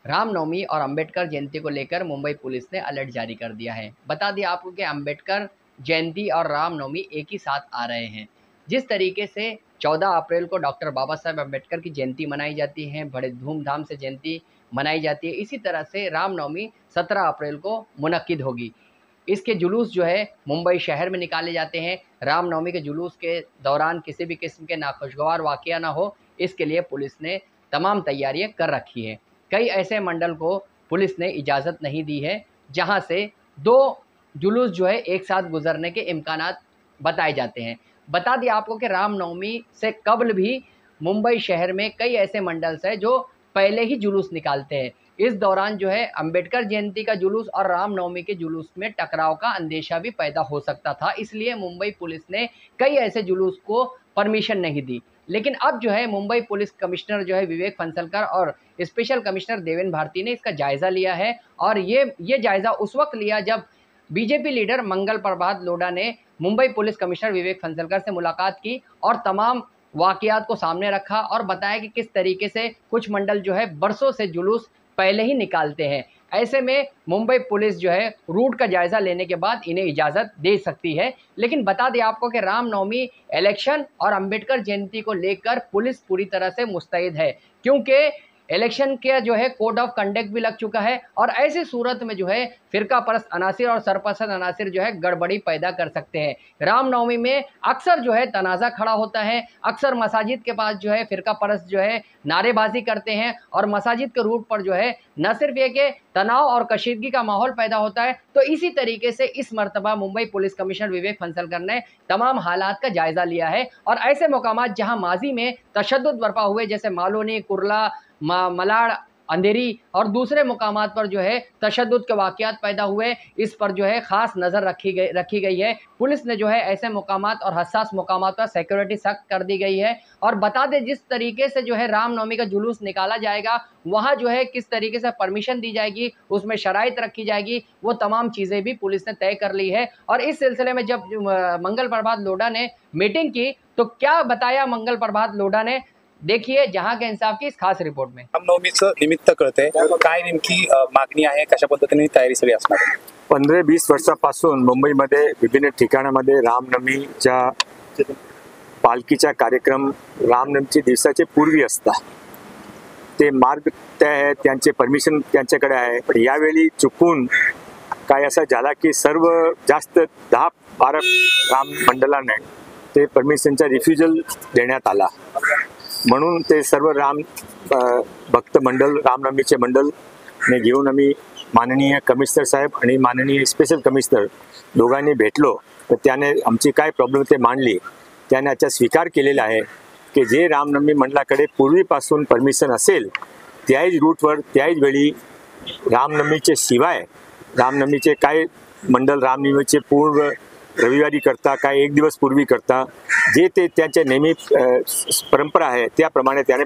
रामनवमी और अंबेडकर जयंती को लेकर मुंबई पुलिस ने अलर्ट जारी कर दिया है। बता दिया आपको कि अंबेडकर जयंती और रामनवमी एक ही साथ आ रहे हैं। जिस तरीके से 14 अप्रैल को डॉक्टर बाबा साहब अंबेडकर की जयंती मनाई जाती है, बड़े धूमधाम से जयंती मनाई जाती है, इसी तरह से रामनवमी 17 अप्रैल को मुनक्किद होगी। इसके जुलूस जो है मुंबई शहर में निकाले जाते हैं। रामनवमी के जुलूस के दौरान किसी भी किस्म के नाखुशगवार वाक़या ना हो, इसके लिए पुलिस ने तमाम तैयारियां कर रखी हैं। कई ऐसे मंडल को पुलिस ने इजाज़त नहीं दी है, जहां से 2 जुलूस जो है एक साथ गुजरने के इम्कानात बताए जाते हैं। बता दिया आपको कि रामनवमी से कबल भी मुंबई शहर में कई ऐसे मंडल्स हैं जो पहले ही जुलूस निकालते हैं। इस दौरान जो है अंबेडकर जयंती का जुलूस और रामनवमी के जुलूस में टकराव का अंदेशा भी पैदा हो सकता था, इसलिए मुंबई पुलिस ने कई ऐसे जुलूस को परमिशन नहीं दी। लेकिन अब जो है मुंबई पुलिस कमिश्नर जो है विवेक फंसलकर और स्पेशल कमिश्नर देवेन भारती ने इसका जायज़ा लिया है, और ये जायज़ा उस वक्त लिया जब बीजेपी लीडर मंगल प्रभात लोढ़ा ने मुंबई पुलिस कमिश्नर विवेक फंसलकर से मुलाकात की और तमाम वाक़यात को सामने रखा और बताया कि किस तरीके से कुछ मंडल जो है बरसों से जुलूस पहले ही निकालते हैं। ऐसे में मुंबई पुलिस जो है रूट का जायज़ा लेने के बाद इन्हें इजाज़त दे सकती है। लेकिन बता दें आपको कि रामनवमी, इलेक्शन और अंबेडकर जयंती को लेकर पुलिस पूरी तरह से मुस्तैद है, क्योंकि इलेक्शन का जो है कोड ऑफ कंडक्ट भी लग चुका है और ऐसी सूरत में जो है फ़िरका परस्त अनासिर और सरपरस्त अनासिर जो है गड़बड़ी पैदा कर सकते हैं। रामनवमी में अक्सर जो है तनाज़ा खड़ा होता है, अक्सर मसाजिद के पास जो है फ़िरका परस्त जो है नारेबाजी करते हैं और मसाजिद के रूट पर जो है न सिर्फ ये कि तनाव और कशीदगी का माहौल पैदा होता है, तो इसी तरीके से इस मर्तबा मुंबई पुलिस कमिश्नर विवेक फंसलकर ने तमाम हालात का जायज़ा लिया है और ऐसे मकामात जहां माजी में तशद्दुद बरपा हुए, जैसे मालोनी, कुर्ला, मलाड, अंधेरी और दूसरे मुकामात पर जो है तशद्दुद के वाक़यात पैदा हुए, इस पर जो है ख़ास नज़र रखी गई है। पुलिस ने जो है ऐसे मुकामात और हसास मुकामात पर सिक्योरिटी सख्त कर दी गई है। और बता दें, जिस तरीके से जो है रामनवमी का जुलूस निकाला जाएगा, वहाँ जो है किस तरीके से परमिशन दी जाएगी, उसमें शराइत रखी जाएगी, वो तमाम चीज़ें भी पुलिस ने तय कर ली है। और इस सिलसिले में जब मंगल प्रभात लोढ़ा ने मीटिंग की, तो क्या बताया मंगल प्रभात लोढ़ा ने, देखिए जहां के इंसाफ की इस खास रिपोर्ट में। रामनवमीचं निमित्त कळतंय, काय नेमकी मागणी आहे, कशा पद्धतीने तयारी सगळी असणार आहे? 15-20 वर्षापासून मुंबईमध्ये विभिन्न ठिकाणामध्ये रामनवमीच्या पालखीचा कार्यक्रम रामनवमीच्या दिवसाचे पूर्वी असतात। ते मार्ग आहे, त्यांचे परमिशन त्यांच्याकडे आहे, पण यावेळी चुकून काय असं झाला की सर्व जास्त 10-12 राम मंडळाने ते परमिशनचा रिफ्युजल देण्यात आला, म्हणून ते सर्व राम भक्त मंडळ, रामनवमीचे मंडळ ने घेऊन आम्ही माननीय कमिशनर साहेब आणि माननीय स्पेशल कमिशनर दोघांनी भेटलो, तर त्याने आमची काय प्रॉब्लेम ते मांडली। त्याने याचा स्वीकार केलेला आहे की जे रामनवमी मंडळाकडे पूर्वीपासून परमिशन असेल त्याच रूटवर त्याच वेळी रामनवमीचे शिवाय रामनवमीचे काय मंडळ रामनवमीचे पूर्व रविवारी करता, काय एक दिवस पूर्वी करता, जे ते त्यांच्या नेहमी परंपरा आहे त्याप्रमाणे त्याने